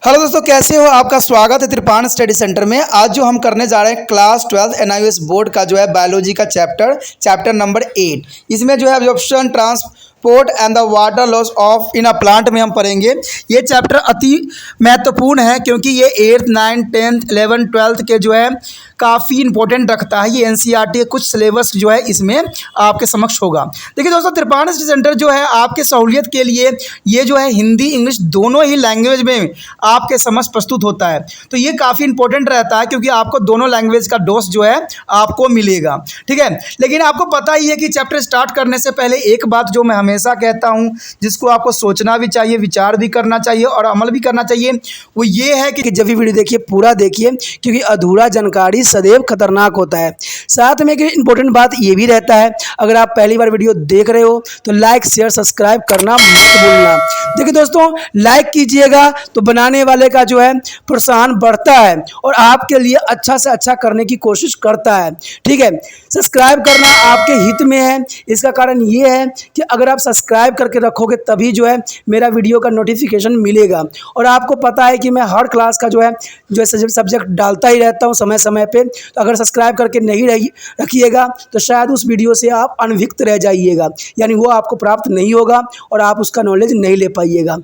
Hello दोस्तों, कैसे हो? आपका स्वागत है त्रिपान स्टडी सेंटर में। आज जो हम करने जा रहे हैं क्लास 12 एनआईओएस बोर्ड का जो है बायोलॉजी का चैप्टर नंबर 8। इसमें जो है absorption, transport and the water loss of in a plant में हम पढ़ेंगे। ये चैप्टर अति महत्वपूर्ण है क्योंकि ये 8th 9th 10th 11th 12th के जो है काफ़ी इंपॉर्टेंट रखता है। ये एनसीईआरटी के कुछ सिलेबस जो है इसमें आपके समक्ष होगा। देखिए दोस्तों, त्रिपान स्टडी सेंटर जो है आपके सहूलियत के लिए ये जो है हिंदी इंग्लिश दोनों ही लैंग्वेज में आपके समक्ष प्रस्तुत होता है। तो ये काफ़ी इंपॉर्टेंट रहता है क्योंकि आपको दोनों लैंग्वेज का डोज जो है आपको मिलेगा। ठीक है, लेकिन आपको पता ही है कि चैप्टर स्टार्ट करने से पहले एक बात जो मैं हमेशा कहता हूँ, जिसको आपको सोचना भी चाहिए, विचार भी करना चाहिए और अमल भी करना चाहिए, वो ये है कि जब भी वीडियो देखिए पूरा देखिए, क्योंकि अधूरा जानकारी सदैव खतरनाक होता है। साथ में एक इंपॉर्टेंट बात ये भी रहता है, अगर आप पहली बार वीडियो देख रहे हो तो लाइक शेयर सब्सक्राइब करना मत भूलना। देखिए दोस्तों, लाइक कीजिएगा तो बनाने वाले का जो है प्रोत्साहन बढ़ता है और आपके लिए अच्छा से अच्छा करने की कोशिश करता है। ठीक है, सब्सक्राइब करना आपके हित में है। इसका कारण ये है कि अगर आप सब्सक्राइब करके रखोगे तभी जो है मेरा वीडियो का नोटिफिकेशन मिलेगा। और आपको पता है कि मैं हर क्लास का जो है सब्जेक्ट डालता ही रहता हूँ समय समय पे। तो अगर सब्सक्राइब करके नहीं रखिएगा तो शायद उस वीडियो से आप अनभिज्ञ रह जाइएगा, यानी वो आपको प्राप्त नहीं होगा और आप उसका नॉलेज नहीं ले पाइएगा।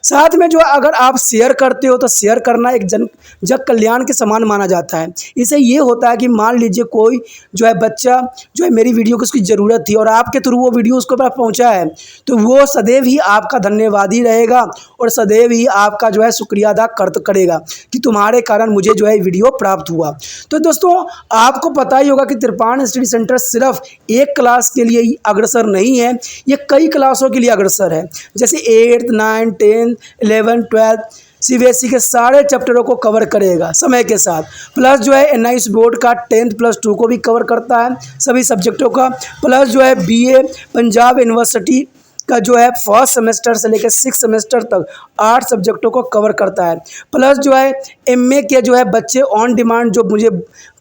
साथ में जो अगर आप शेयर करते हो तो शेयर करना एक जग कल्याण के समान माना जाता है। इससे ये होता है कि मान लीजिए कोई जो है बच्चा जो है मेरी वीडियो को उसकी ज़रूरत थी और आपके थ्रू वो वीडियो उसको पास पहुंचा है, तो वो सदैव ही आपका धन्यवादी रहेगा और सदैव ही आपका जो है शुक्रिया अदा करेगा कि तुम्हारे कारण मुझे जो है वीडियो प्राप्त हुआ। तो दोस्तों, आपको पता ही होगा कि त्रिपान स्टडी सेंटर सिर्फ एक क्लास के लिए ही अग्रसर नहीं है, ये कई क्लासों के लिए अग्रसर है। जैसे 8th 9th 10th 11th 12th CBSE के सारे चैप्टरों को कवर करेगा समय के साथ। प्लस जो है एनआईओएस बोर्ड का 10th+2 को भी कवर करता है, सभी सब्जेक्टों का। प्लस जो है बीए पंजाब यूनिवर्सिटी का जो है फर्स्ट सेमेस्टर से लेकर 6th सेमेस्टर तक 8 सब्जेक्टों को कवर करता है। प्लस जो है एमए के जो है बच्चे ऑन डिमांड जो मुझे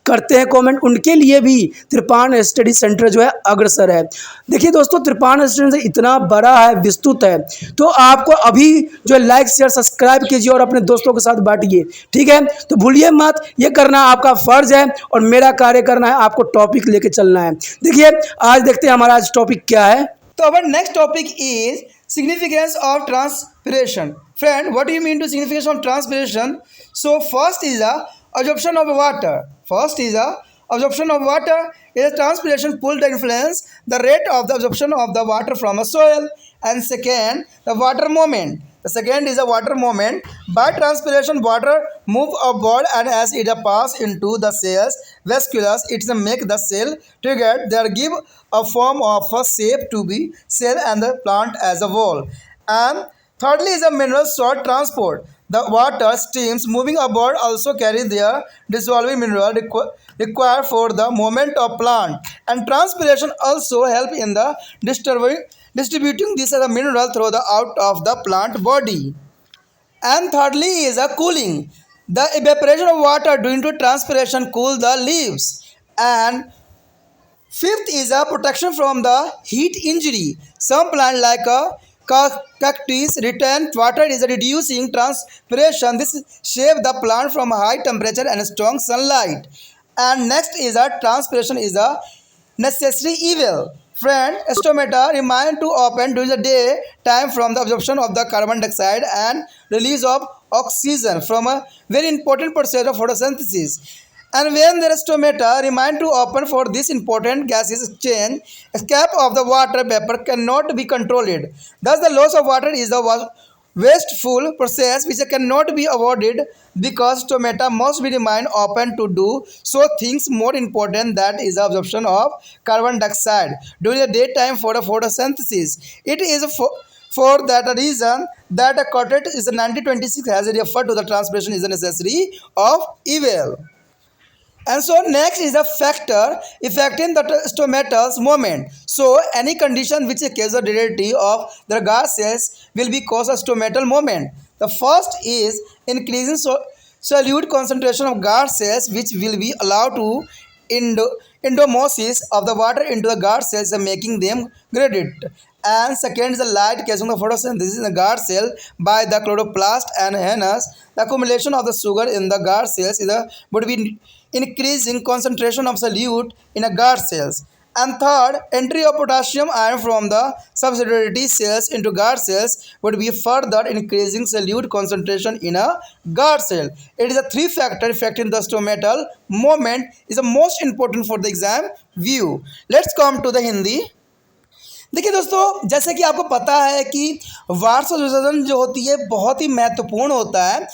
करते हैं कमेंट, उनके लिए भी त्रिपान स्टडी सेंटर जो है अग्रसर है। देखिए दोस्तों, त्रिपान स्टडी सेंटर इतना बड़ा है, विस्तृत है, तो आपको अभी जो है लाइक शेयर सब्सक्राइब कीजिए और अपने दोस्तों के साथ बांटिए। ठीक है, तो भूलिए मत, ये करना आपका फर्ज है और मेरा कार्य करना है आपको टॉपिक लेके चलना है। देखिए आज देखते हैं हमारा आज टॉपिक क्या है। तो our next topic is significance of transpiration. Friend, what do you mean to significance of transpiration? So first is absorption of water. First is absorption of water is transpiration pull the influence the rate of the absorption of the water from a soil. And second, the water movement. The second is a water movement. By transpiration, water move upward and as it pass into the cells vasculars, it make the cell together. They give a form of a shape to be cell and the plant as a whole. And thirdly is a mineral salt transport. The water streams moving upward also carry their dissolving mineral required for the movement of plant. And transpiration also help in the distributing this as a mineral through the out of the plant body. And thirdly is a cooling. The evaporation of water due to transpiration cool the leaves. And fifth is a protection from the heat injury. Some plant like a cactus retain water is reducing transpiration. This save the plant from high temperature and strong sunlight. And next is a transpiration is a necessary evil. Friend, stomata remain to open during the day time from the absorption of the carbon dioxide and release of oxygen from a very important process of photosynthesis. And when the stomata remain to open for this important gases exchange, escape of the water vapor cannot be controlled. Thus, the loss of water is the wasteful process which cannot be avoided because stomata must be remain open to do so. Things more important that is the absorption of carbon dioxide during the daytime for the photosynthesis. It is for that reason that a quartet is 1926 has referred to the transpiration is a necessary of evil. And so next is a factor affecting the stomata's movement. So any condition which causes the directly of the gases will be cause a stomatal movement. The first is increasing solute concentration of gases which will be allowed to endomosis of the water into the guard cells and making them gradient. and second is the light catching the photosynthesis in the guard cell by the chloroplast, and hence the accumulation of the sugar in the guard cells would be increasing concentration of solute in a guard cells. And third, entry of potassium ion from the subsidiary cells into guard cells would be further increasing solute concentration in a guard cell. It is a three factor affecting the stomatal movement is the most important for the exam view. Let's come to the Hindi. देखिए दोस्तों, जैसे कि आपको पता है कि वार्षिक विसर्जन जो होती है बहुत ही महत्वपूर्ण होता है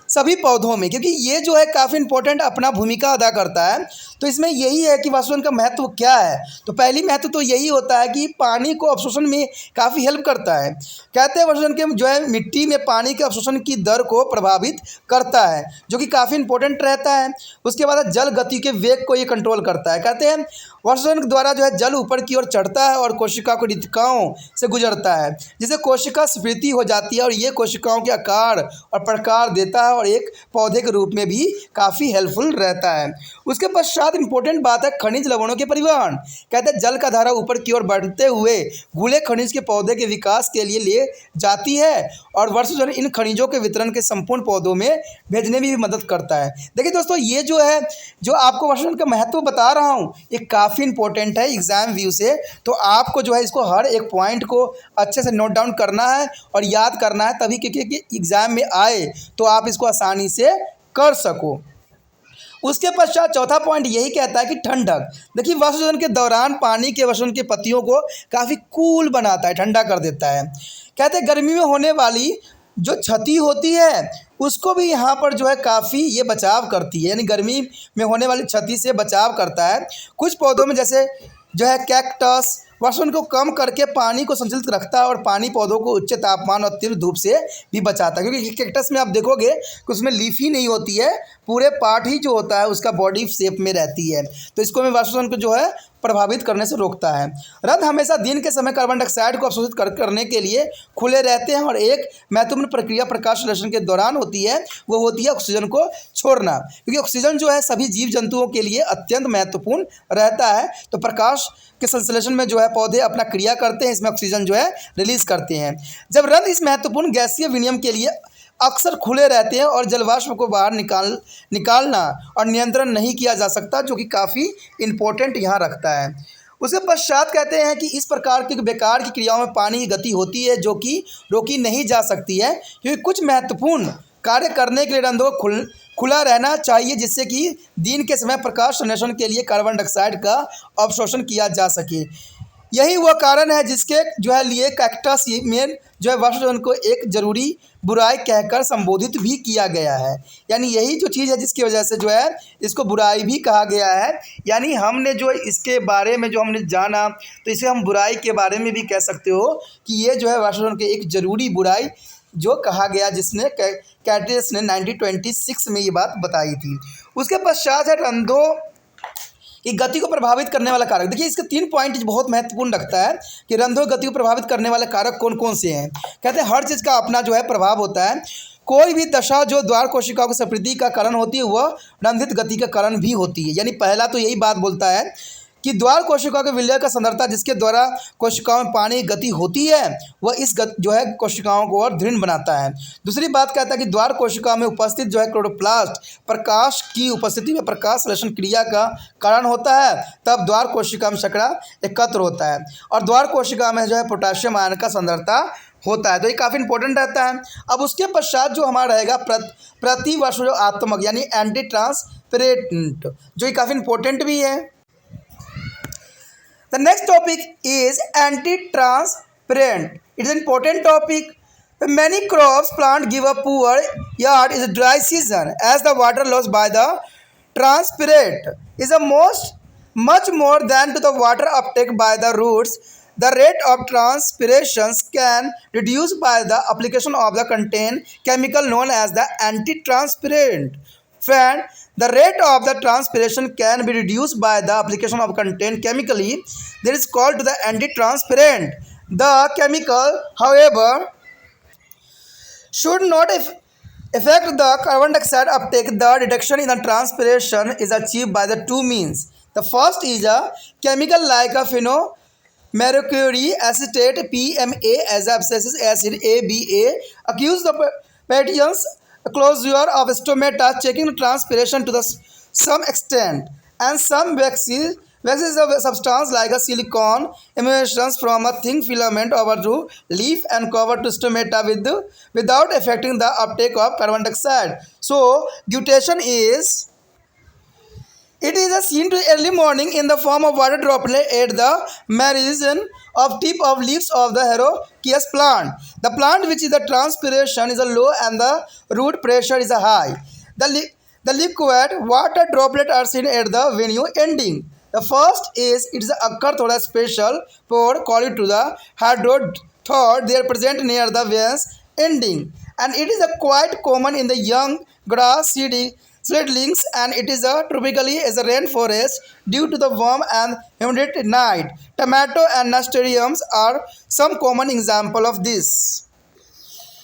सभी पौधों में, क्योंकि ये जो है काफ़ी इंपॉर्टेंट अपना भूमिका अदा करता है। तो इसमें यही है कि वाष्पीकरण का महत्व क्या है। तो पहली महत्व तो यही होता है कि पानी को अवशोषण में काफ़ी हेल्प करता है। कहते हैं वाष्पीकरण के जो है मिट्टी में पानी के अवशोषण की दर को प्रभावित करता है, जो कि काफ़ी इंपॉर्टेंट रहता है। उसके बाद जल गति के वेग को ये कंट्रोल करता है। कहते हैं वाष्पीकरण द्वारा जो है जल ऊपर की ओर चढ़ता है और कोशिका को रिक्तिकाओं से गुजरता है, जिससे कोशिका स्फीति हो जाती है और ये कोशिकाओं के आकार और प्रकार देता है और एक पौधे के रूप में भी काफ़ी हेल्पफुल रहता है। उसके पश्चात इंपॉर्टेंट बात है खनिज लवणों के परिवहन। कहते हैं जल का धारा ऊपर की ओर बढ़ते हुए गूढ़े खनिज के पौधे के विकास के लिए ले जाती है और वर्षों इन खनिजों के वितरण के संपूर्ण पौधों में भेजने में भी मदद करता है। देखिए दोस्तों, ये जो है जो आपको वर्षों का महत्व बता रहा हूँ ये काफ़ी इंपॉर्टेंट है एग्जाम व्यू से। तो आपको जो है इसको हर एक पॉइंट को अच्छे से नोट डाउन करना है और याद करना है, तभी क्योंकि एग्जाम में आए तो आप इसको आसानी से कर सको। उसके पश्चात चौथा पॉइंट यही कहता है कि ठंडक। देखिए वाष्पीकरण के दौरान पानी के वाष्पीकरण के पत्तियों को काफ़ी कूल बनाता है, ठंडा कर देता है। कहते हैं गर्मी में होने वाली जो क्षति होती है उसको भी यहाँ पर जो है काफ़ी ये बचाव करती है, यानी गर्मी में होने वाली क्षति से बचाव करता है। कुछ पौधों में जैसे जो है कैक्टस वाष्पीकरण को कम करके पानी को संचलित रखता है और पानी पौधों को उच्च तापमान और तीव्र धूप से भी बचाता है, क्योंकि कैक्टस में आप देखोगे कि उसमें लीफ ही नहीं होती है, पूरे पार्ट ही जो होता है उसका बॉडी शेप में रहती है। तो इसको में वाष्पीकरण को जो है प्रभावित करने से रोकता है। रंध्र हमेशा दिन के समय कार्बन डाइऑक्साइड को अवशोषित करने के लिए खुले रहते हैं और एक महत्वपूर्ण प्रक्रिया प्रकाश संश्लेषण के दौरान होती है, वो होती है ऑक्सीजन को छोड़ना, क्योंकि ऑक्सीजन जो है सभी जीव जंतुओं के लिए अत्यंत महत्वपूर्ण रहता है। तो प्रकाश के संश्लेषण में जो है पौधे अपना क्रिया करते हैं, इसमें ऑक्सीजन जो है रिलीज करते हैं। जब रंध्र इस महत्वपूर्ण गैसीय विनिमय के लिए अक्सर खुले रहते हैं और जलवाष्प को बाहर निकालना और नियंत्रण नहीं किया जा सकता, जो कि काफ़ी इम्पोर्टेंट यहाँ रखता है। उसके पश्चात कहते हैं कि इस प्रकार की बेकार की क्रियाओं में पानी की गति होती है जो कि रोकी नहीं जा सकती है, क्योंकि कुछ महत्वपूर्ण कार्य करने के लिए रंध्रों को खुला रहना चाहिए, जिससे कि दिन के समय प्रकाश संश्लेषण के लिए कार्बन डाइऑक्साइड का अवशोषण किया जा सके। यही वह कारण है जिसके जो है लिए कैक्टस में जो है वाष्पीकरण को एक जरूरी बुराई कहकर संबोधित भी किया गया है। यानी यही जो चीज़ है जिसकी वजह से जो है इसको बुराई भी कहा गया है। यानी हमने जो इसके बारे में जो हमने जाना तो इसे हम बुराई के बारे में भी कह सकते हो कि ये जो है वाष्पीकरण की एक जरूरी बुराई जो कहा गया, जिसने कैटेस ने 1926 में ये बात बताई थी। उसके पश्चात है रंध्रों की गति को प्रभावित करने वाला कारक। देखिए इसके 3 पॉइंट बहुत महत्वपूर्ण रखता है कि रंध्रों गति को प्रभावित करने वाले कारक कौन कौन से हैं। कहते हैं हर चीज़ का अपना जो है प्रभाव होता है। कोई भी दशा जो द्वार कोशिकाओं की समृद्धि का कारण होती है वह रंध्रित गति का कारण भी होती है। यानी पहला तो यही बात बोलता है कि द्वार कोशिकाओं के विलय का सांद्रता जिसके द्वारा कोशिकाओं में पानी की गति होती है वह इस जो है कोशिकाओं को और दृढ़ बनाता है। दूसरी बात कहता है कि द्वार कोशिकाओं में उपस्थित जो है क्लोरोप्लास्ट प्रकाश की उपस्थिति में प्रकाश संश्लेषण क्रिया का कारण होता है, तब द्वार कोशिका में शर्करा एकत्र होता है और द्वार कोशिका में जो है पोटाशियम आयन का सांद्रता होता है। तो ये काफ़ी इंपॉर्टेंट रहता है। अब उसके पश्चात जो हमारा रहेगा प्रतिवर्षात्मक यानी एंटी ट्रांसपेरेंट, जो ये काफ़ी इंपॉर्टेंट भी है। The next topic is anti-transparent. It is an important topic. Many crops plant give a poor yield in the dry season as the water lost by the transpirant is much more than to the water uptake by the roots. The rate of transpiration can reduce by the application of the contained chemical known as the anti-transparent. Friend, the rate of the transpiration can be reduced by the application of contained chemically that is called to the anti-transparent. The chemical, however, should not affect the carbon dioxide uptake. The reduction in the transpiration is achieved by the two means. The first is a chemical like a mercury acetate PMA as abscisic acid ABA accuse the patient's closure of stomata, checking transpiration to some extent, and some vaccines is a substance like a silicone emanations from a thin filament over to leaf and cover to stomata without affecting the uptake of carbon dioxide. So guttation is, it is a seen to early morning in the form of water droplet at the margin of tip of leaves of the Heroicias plant. The plant which is the transpiration is a low and the root pressure is a high. The liquid water droplet are seen at the venue ending. The first is it is occur through a special pore called to the hydrothord. They are present near the veins ending, and it is a quite common in the young grass seedlings, and it is a typically as a rainforest due to the warm and humid night. Tomato and nasturtiums are some common example of this.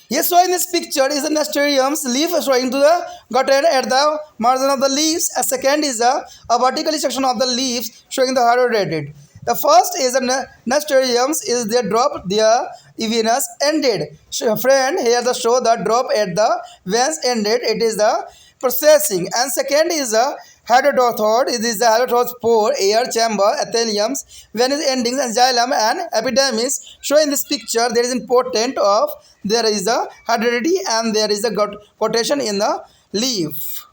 Yes, so in this picture is the nasturtium's leaf showing to the gutter at the margin of the leaves. A second is a vertical section of the leaves showing the hydrated. The first is the nasturtiums is their drop their evenus ended. Friend, here the show the drop at the veins ended. It is the processing. And second is a hydrothord. It is the hydrothord pore, air chamber, etheliums, venous endings, and xylem and epidermis. Show in this picture there is important of there is a hydridity and there is a quotation in the leaf.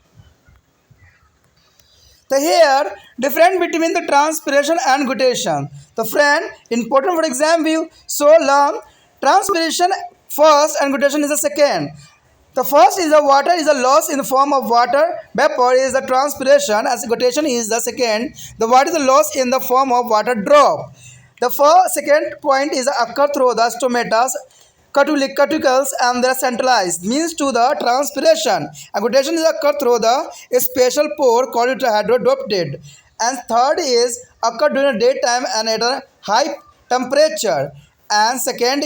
The here difference between the transpiration and guttation. The friend important for exam view. So long transpiration first and guttation is the second. The first is the water is a loss in the form of water vapor is the transpiration, as guttation is the second. The water is a loss in the form of water drop. The second point is occur through the stomatas, cuticles, and they are centralized means to the transpiration. And guttation is occur through the special pore called hydrodopted. And third is occur during daytime and at a high temperature. And second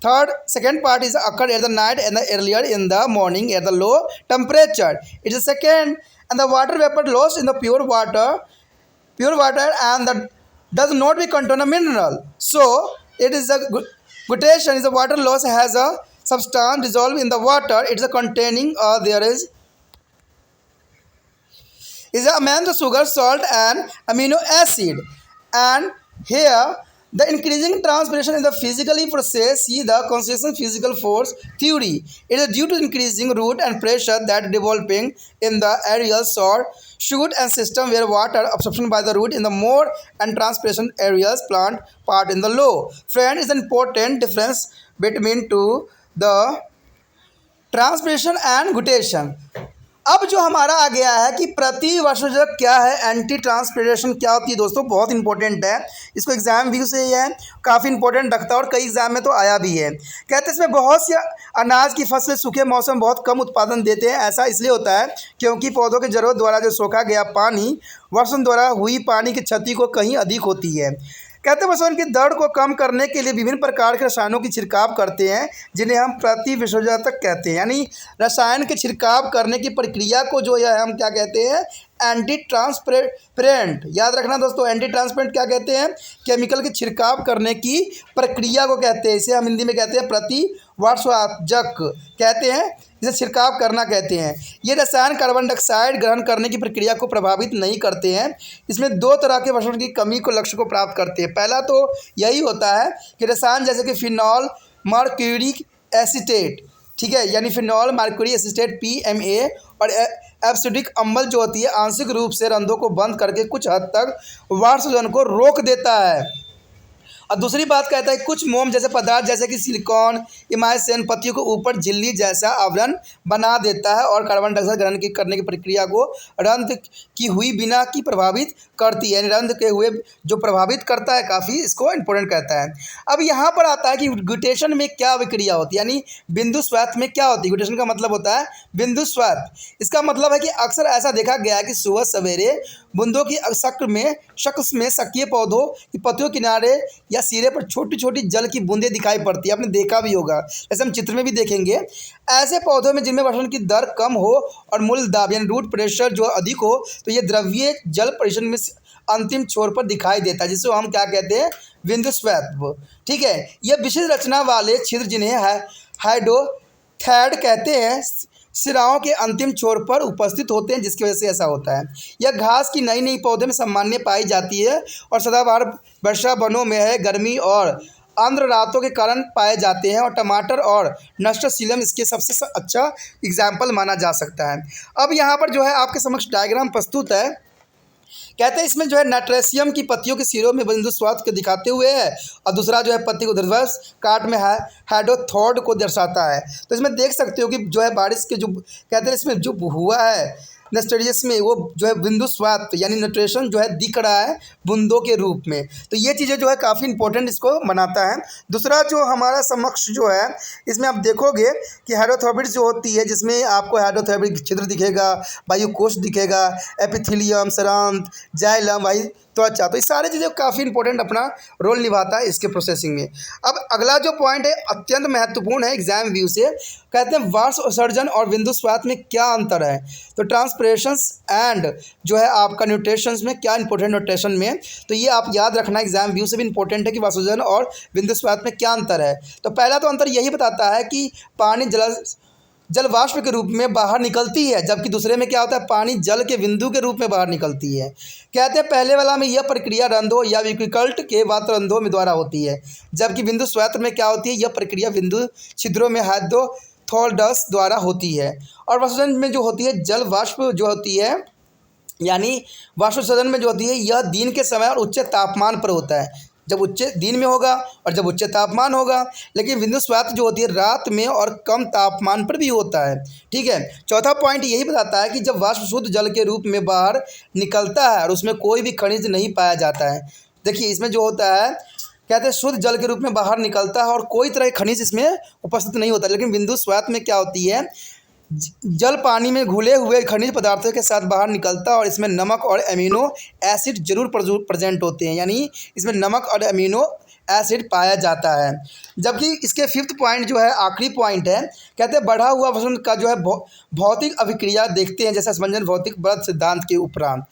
part is occurred at the night and the earlier in the morning at the low temperature. It is second, and the water vapor lost in the pure water and that does not be contain a mineral. So it is a guttation is the water loss has a substance dissolved in the water. It is a containing there is a amino sugar, salt, and amino acid. And here the increasing transpiration in the physically process. See the consistent physical force theory. It is due to increasing root and pressure that developing in the aerial soil, shoot and system where water absorption by the root in the more and transpiration areas plant part in the low. Friend, is an important difference between to the transpiration and guttation. अब जो हमारा आ गया है कि प्रतिवर्षजक क्या है, anti transpiration क्या होती है दोस्तों, बहुत इंपॉर्टेंट है. इसको एग्जाम व्यू से ये है काफ़ी इंपॉर्टेंट रखता है और कई एग्जाम में तो आया भी है. कहते हैं इसमें बहुत सी अनाज की फसलें सूखे मौसम में बहुत कम उत्पादन देते हैं. ऐसा इसलिए होता है क्योंकि पौधों की जरूरत द्वारा जो सोखा गया पानी वर्षों द्वारा हुई पानी की क्षति को कहीं अधिक होती है. कहते हैं वसन की दर को कम करने के लिए विभिन्न प्रकार के रसायनों की छिड़काव करते हैं जिन्हें हम प्रतिविसर्जक कहते हैं. यानी रसायन के छिड़काव करने की प्रक्रिया को जो है हम क्या कहते हैं, एंटी ट्रांसपेरेंट. याद रखना दोस्तों, एंटी ट्रांसपेरेंट क्या कहते हैं, केमिकल के छिड़काव करने की प्रक्रिया को कहते हैं. इसे हम हिंदी में कहते हैं प्रतिवर्षजक कहते हैं, इसे छिड़काव करना कहते हैं. ये रसायन कार्बन डाइऑक्साइड ग्रहण करने की प्रक्रिया को प्रभावित नहीं करते हैं. इसमें दो तरह के वर्षण की कमी को लक्ष्य को प्राप्त करते हैं. पहला तो यही होता है कि रसायन जैसे कि फिनॉल मर्क्यूरिक एसीटेट, ठीक है, यानी फिनॉल मर्क्यूरी एसीटेट PMA और एब्सिडिक अम्ल जो होती है आंशिक रूप से रंध्रों को बंद करके कुछ हद तक वाष्पजन को रोक देता है. और दूसरी बात कहता है कुछ मोम जैसे पदार्थ जैसे कि सिलिकॉन इमाइसिन पत्तियों के ऊपर झिल्ली जैसा आवरण बना देता है और कार्बन डाइऑक्साइड ग्रहण करने की प्रक्रिया को रंध्र की हुई बिना की प्रभावित करती है. यानी रंध्र के हुए जो प्रभावित करता है काफ़ी, इसको इंपॉर्टेंट कहता है. अब यहाँ पर आता है कि ग्यूटेशन में क्या विक्रिया होती है, यानी बिंदु स्वार्थ में क्या होती है. ग्यूटेशन का मतलब होता है बिंदु स्वार्थ. इसका मतलब है कि अक्सर ऐसा देखा गया है कि सुबह सवेरे बूंदों की शक्ल में सक्रिय पौधों की पत्तियों किनारे या सिरे पर छोटी छोटी जल की बूंदें दिखाई पड़ती है. आपने देखा भी होगा, जैसे हम चित्र में भी देखेंगे. ऐसे पौधों में जिनमें वर्षण की दर कम हो और मूल दाब यानी रूट प्रेशर जो अधिक हो तो ये द्रव्य जल परिषद में अंतिम छोर पर दिखाई देता है, जिसको हम क्या कहते हैं, बिंदु स्वैप। ठीक है, यह विशिष्ट रचना वाले छिद्र जिन्हें हाइड्रोथैड कहते हैं सिराओं के अंतिम छोर पर उपस्थित होते हैं, जिसकी वजह से ऐसा होता है। यह घास की नई नई पौधे में सामान्य पाई जाती है और सदाबहार वर्षा वनों में है, गर्मी और आर्द्र रातों के कारण पाए जाते हैं, और टमाटर और नस्टरसीलम इसके सबसे अच्छा एग्जाम्पल माना जा सकता है। अब यहाँ पर जो है आपके समक्ष डायग्राम प्रस्तुत है। कहते हैं इसमें जो है नाइट्रेसियम की पत्तियों के सिरों में बिंदु स्वाद को दिखाते हुए है, और दूसरा जो है पत्ती को रिवर्स काट में है हाइड्रोथॉड को दर्शाता है। तो इसमें देख सकते हो कि जो है बारिश के जो कहते हैं इसमें जो हुआ है नेस्टेरियस में, वो जो है बिंदु स्वाद यानी न्यूट्रिशन जो है दिख रहा है बूंदों के रूप में। तो ये चीज़ें जो है काफ़ी इंपॉर्टेंट इसको बनाता है। दूसरा जो हमारा समक्ष जो है इसमें आप देखोगे कि हाइड्रोथॉबिट्स जो होती है, जिसमें आपको हाइड्रोथॉबिट छिद्र दिखेगा, वायुकोश दिखेगा, एपिथेलियम, सरांत, जाइलम, वायु त्वचा, तो ये सारी चीज़ें काफ़ी इंपॉर्टेंट अपना रोल निभाता है इसके प्रोसेसिंग में। अब अगला जो पॉइंट है अत्यंत महत्वपूर्ण है एग्जाम व्यू से, कहते हैं वाष्प उत्सर्जन और बिंदु स्वाद में क्या अंतर है। तो ट्रांसपिरेशंस एंड जो है आपका न्यूट्रिशंस में क्या इंपॉर्टेंट न्यूट्रिशन में, तो ये आप याद रखना एग्जाम व्यू से भी इंपॉर्टेंट है कि वाष्प उत्सर्जन और बिंदु स्वाद में क्या अंतर है। तो पहला तो अंतर यही बताता है कि पानी जल वाष्प के रूप में बाहर निकलती है, जबकि दूसरे में क्या होता है, पानी जल के बिंदु के रूप में बाहर निकलती है। कहते हैं पहले वाला में यह प्रक्रिया रंध्रों या विकल्ट के वातरंध्रों में द्वारा होती है, जबकि बिंदु स्वात्र में क्या होती है, यह प्रक्रिया बिंदु छिद्रों में हाइड्रोथॉल्डस द्वारा होती है। और वाष्पोत्सर्जन में जो होती है जल वाष्प जो होती है, यानी वाष्पोत्सर्जन में जो होती है यह दिन के समय और उच्च तापमान पर होता है, जब उच्च दिन में होगा और जब उच्च तापमान होगा। लेकिन बिंदु स्वात जो होती है रात में और कम तापमान पर भी होता है। ठीक है, चौथा पॉइंट यही बताता है कि जब वाष्प शुद्ध जल के रूप में बाहर निकलता है और उसमें कोई भी खनिज नहीं पाया जाता है। देखिए इसमें जो होता है कहते हैं शुद्ध जल के रूप में बाहर निकलता है और कोई तरह का खनिज इसमें उपस्थित नहीं होता। लेकिन बिंदु स्वात में क्या होती है, जल पानी में घुले हुए खनिज पदार्थों के साथ बाहर निकलता है और इसमें नमक और अमीनो एसिड जरूर प्रेजेंट होते हैं, यानी इसमें नमक और अमीनो एसिड पाया जाता है। जबकि इसके फिफ्थ पॉइंट जो है आखिरी पॉइंट है, कहते हैं बढ़ा हुआ वजन का जो है भौतिक अभिक्रिया देखते हैं, जैसे समंजन भौतिक बल सिद्धांत के उपरांत।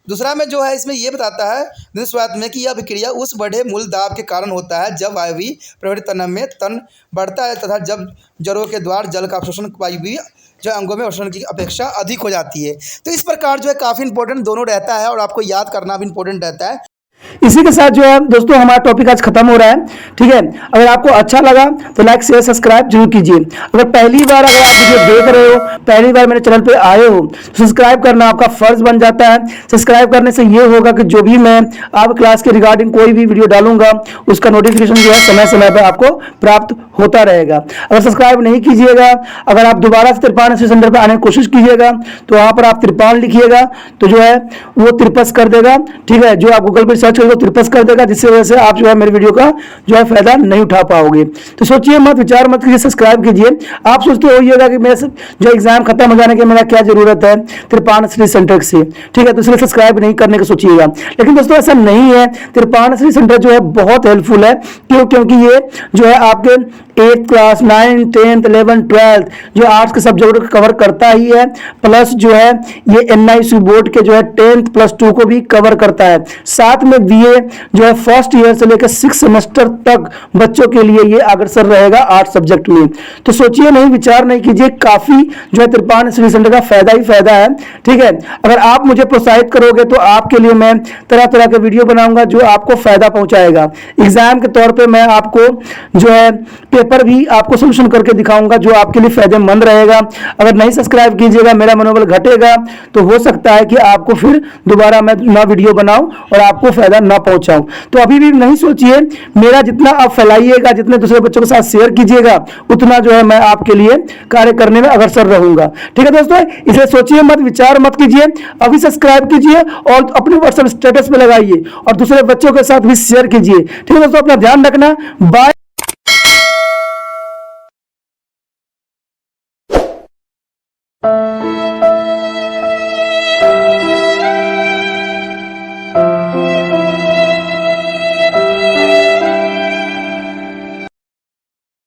दूसरा में जो है इसमें यह बताता है बिंदु स्वात में कि यह अभिक्रिया उस बढ़े मूल दाब के कारण होता है जब वायवीय प्रवृत्ति तनन में तन बढ़ता है तथा जब जड़ों के द्वार जल का अवशोषण वायवीय जो अंगों में अवशोषण की अपेक्षा अधिक हो जाती है। तो इस प्रकार जो है काफ़ी इंपॉर्टेंट दोनों रहता है और आपको याद करना भी इंपॉर्टेंट रहता है। इसी के साथ जो है दोस्तों हमारा टॉपिक आज खत्म हो रहा है। ठीक है, अगर आपको अच्छा लगा तो लाइक शेयर सब्सक्राइब जरूर कीजिए। अगर पहली बार अगर आप वीडियो देख रहे हो, पहली बार मेरे चैनल पे आए हो, तो सब्सक्राइब करना आपका फर्ज बन जाता है। सब्सक्राइब करने से ये होगा कि जो भी मैं आप क्लास के रिगार्डिंग कोई भी वीडियो डालूंगा उसका नोटिफिकेशन जो है समय समय पर आपको प्राप्त होता रहेगा। अगर सब्सक्राइब नहीं कीजिएगा, अगर आप दोबारा से त्रिपाण सेंटर पर आने की कोशिश कीजिएगा तो वहां पर आप त्रिपाण लिखिएगा तो जो है वो त्रिपस कर देगा। ठीक है, जो आप गूगल पर सर्च करोगे त्रिपस कर देगा, जिससे वजह से आप जो है मेरे वीडियो का जो है फायदा नहीं उठा पाओगे। तो सोचिए मत, विचार मत कीजिए, सब्सक्राइब कीजिए। आप सोचते होइएगा कि मेरे जो एग्जाम खत्म हो जाने के मेरा क्या जरूरत है त्रिपाण श्री सेंटर से। ठीक है, तो इसलिए सब्सक्राइब नहीं करने का सोचिएगा। लेकिन दोस्तों ऐसा नहीं है, त्रिपाण श्री सेंटर जो है बहुत हेल्पफुल है। क्योंकि ये जो है आपके 8th class 9th 10th 11th 12th जो आर्ट्स के सब्जेक्ट को कवर करता ही है, प्लस जो है ये NIC बोर्ड के जो है 10th +2 को भी कवर करता है। साथ में BA जो है फर्स्ट ईयर से लेकर 6 सेमेस्टर तक बच्चों के लिए ये अग्रसर रहेगा आर्ट्स सब्जेक्ट में। तो सोचिए नहीं, विचार नहीं कीजिए, काफी जो है त्रिपाण श्री सेंटर का फायदा ही फायदा है। ठीक है, अगर आप मुझे प्रोत्साहित करोगे तो आपके लिए मैं तरह तरह के वीडियो बनाऊंगा जो आपको फायदा पहुंचाएगा। एग्जाम के तौर पर मैं आपको जो है पेपर भी आपको सोल्यूशन करके दिखाऊंगा जो आपके लिए फायदेमंद रहेगा। अगर नहीं सब्सक्राइब कीजिएगा, मेरा मनोबल घटेगा, तो हो सकता है कि आपको फिर दोबारा मैं नया वीडियो बनाऊं और आपको फायदा ना पहुंचाऊं। तो अभी भी नहीं सोचिए, मेरा जितना आप फैलाइएगा, जितने दूसरे बच्चों के साथ शेयर कीजिएगा, उतना जो है मैं आपके लिए कार्य करने में अग्रसर रहूंगा। ठीक है दोस्तों, इसे सोचिए मत, विचार मत कीजिए, अभी सब्सक्राइब कीजिए और अपने व्हाट्सएप स्टेटस पे लगाइए और दूसरे बच्चों के साथ भी शेयर कीजिए। ठीक है दोस्तों, अपना ध्यान रखना। बाय।